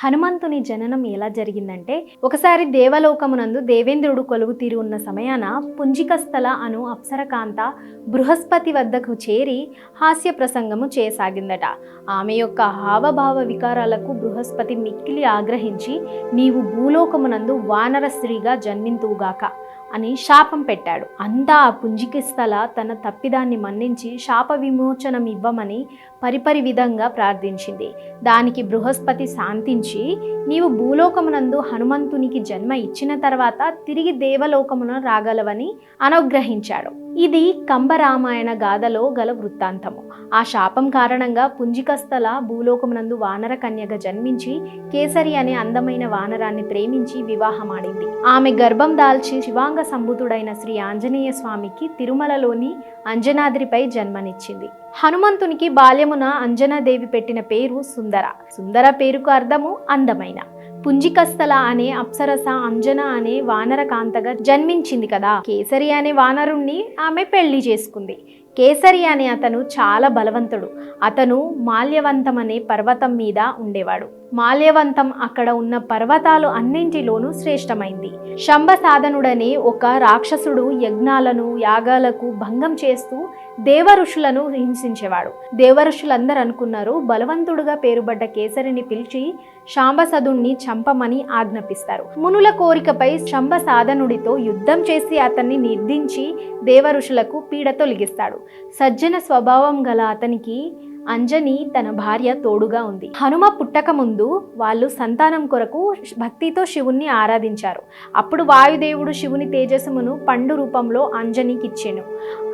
హనుమంతుని జననం ఎలా జరిగిందంటే, ఒకసారి దేవలోకమునందు దేవేంద్రుడు కొలువు తీరి ఉన్న సమయాన పుంజికస్థల అను అప్సరకాంత బృహస్పతి వద్దకు చేరి హాస్య ప్రసంగము చేయసాగిందట. ఆమె యొక్క హావభావ వికారాలకు బృహస్పతి మిక్కిలి ఆగ్రహించి, నీవు భూలోకమునందు వానర స్త్రీగా జన్మింతువుగాక అని శాపం పెట్టాడు. అంతా ఆ పుంజికస్థల తన తప్పిదాన్ని మన్నించి శాప విమోచనం ఇవ్వమని పరిపరి విధంగా ప్రార్థించింది. దానికి బృహస్పతి శాంతించి, నీవు భూలోకమునందు హనుమంతునికి జన్మ ఇచ్చిన తర్వాత తిరిగి దేవలోకమున రాగలవని అనుగ్రహించాడు. ఇది కంబరామాయణ గాథలో గల వృత్తాంతము. ఆ శాపం కారణంగా పుంజికస్థల భూలోకమునందు వానర కన్యగా జన్మించి కేసరి అనే అందమైన వానరాన్ని ప్రేమించి వివాహమాడింది. ఆమె గర్భం దాల్చి శివాంగ సంభూతుడైన శ్రీ ఆంజనేయ స్వామికి తిరుమలలోని అంజనాద్రిపై జన్మనిచ్చింది. హనుమంతునికి బాల్యమున అంజనాదేవి పెట్టిన పేరు సుందర. సుందర పేరుకు అర్థము అందమైన. పుంజికస్థల అనే అప్సరస అంజన అనే వానర కాంతగా జన్మించింది కదా. కేసరి అనే వానరుణ్ణి ఆమె పెళ్లి చేసుకుంది. కేసరి అనే అతను చాలా బలవంతుడు. అతను మాల్యవంతం అనే పర్వతం మీద ఉండేవాడు. మాల్యవంతం అక్కడ ఉన్న పర్వతాలు అన్నింటిలోనూ శ్రేష్టమైంది. శంభసాధనుడనే ఒక రాక్షసుడు యజ్ఞాలను యాగాలకు భంగం చేస్తూ దేవఋషులను హింసించేవాడు. దేవఋషులందరూ అనుకున్నారు, బలవంతుడుగా పేరుబడ్డ కేసరిని పిలిచి శాంబసదుణ్ణి చంపమని ఆజ్ఞాపిస్తారు. మునుల కోరికపై శంభసాధనుడితో యుద్ధం చేసి అతన్ని నిర్దించి దేవఋషులకు పీడ తొలగిస్తాడు. సజ్జన స్వభావం గల అతనికి అంజని తన భార్య తోడుగా ఉంది. హనుమ పుట్టక ముందు వాళ్ళు సంతానం కొరకు భక్తితో శివుణ్ణి ఆరాధించారు. అప్పుడు వాయుదేవుడు శివుని తేజస్సును పండు రూపంలో అంజనికి ఇచ్చాను.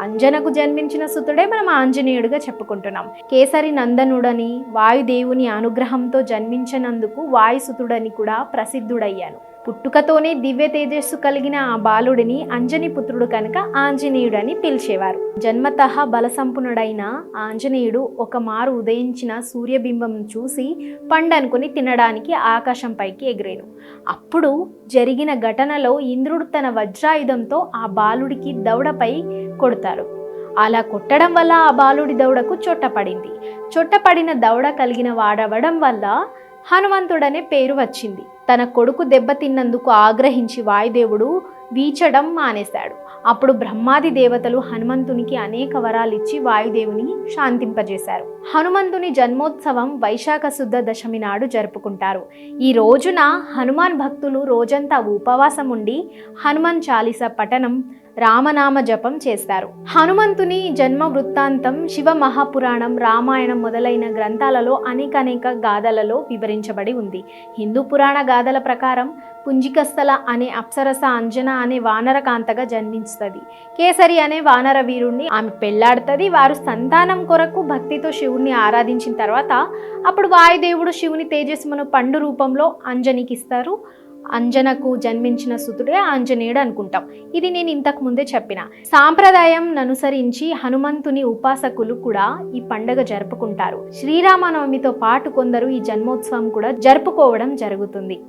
అంజనకు జన్మించిన సుతుడే మనం ఆంజనేయుడిగా చెప్పుకుంటున్నాం. కేసరి నందనుడని వాయుదేవుని అనుగ్రహంతో జన్మించినందుకు వాయుసుతుడని కూడా ప్రసిద్ధుడయ్యాను. పుట్టుకతోనే దివ్య తేజస్సు కలిగిన ఆ బాలుడిని అంజని పుత్రుడు కనుక ఆంజనేయుడని పిలిచేవారు. జన్మతః బలసంపన్నుడైన ఆంజనేయుడు ఒక మారు ఉదయించిన సూర్యబింబం చూసి పండనుకుని తినడానికి ఆకాశం పైకి ఎగిరేను. అప్పుడు జరిగిన ఘటనలో ఇంద్రుడు తన వజ్రాయుధంతో ఆ బాలుడికి దవడపై కొడతారు. అలా కొట్టడం వల్ల ఆ బాలుడి దవడకు చొట్టపడింది. చొట్టపడిన దవడ కలిగిన వాడవడం వల్ల హనుమంతుడనే పేరు వచ్చింది. తన కొడుకు దెబ్బతిన్నందుకు ఆగ్రహించి వాయుదేవుడు వీచడం మానేశాడు. అప్పుడు బ్రహ్మాది దేవతలు హనుమంతునికి అనేక వరాలిచ్చి వాయుదేవుని శాంతింపజేశారు. హనుమంతుని జన్మోత్సవం వైశాఖ శుద్ధ దశమి నాడు జరుపుకుంటారు. ఈ రోజున హనుమాన్ భక్తులు రోజంతా ఉపవాసం ఉండి హనుమాన్ చాలీసా పఠనం, రామనామ జపం చేస్తారు. హనుమంతుని జన్మ వృత్తాంతం శివ మహాపురాణం, రామాయణం మొదలైన గ్రంథాలలో అనేక గాథలలో వివరించబడి ఉంది. హిందూ పురాణ గాథల ప్రకారం పుంజికస్థల అనే అప్సరస అంజన అనే వానర కాంతగా జన్మిస్తుంది. కేసరి అనే వానర వీరుణ్ణి ఆమె పెళ్లాడుతుంది. వారు సంతానం కొరకు భక్తితో శివుణ్ణి ఆరాధించిన తర్వాత అప్పుడు వాయుదేవుడు శివుని తేజస్సును పండు రూపంలో అంజనికి ఇస్తారు. అంజనకు జన్మించిన సుతుడే ఆంజనేయుడు అనుకుంటాం. ఇది నేను ఇంతకు ముందే చెప్పిన సాంప్రదాయం అనుసరించి హనుమంతుని ఉపాసకులు కూడా ఈ పండుగ జరుపుకుంటారు. శ్రీరామనవమితో పాటు కొందరు ఈ జన్మోత్సవం కూడా జరుపుకోవడం జరుగుతుంది.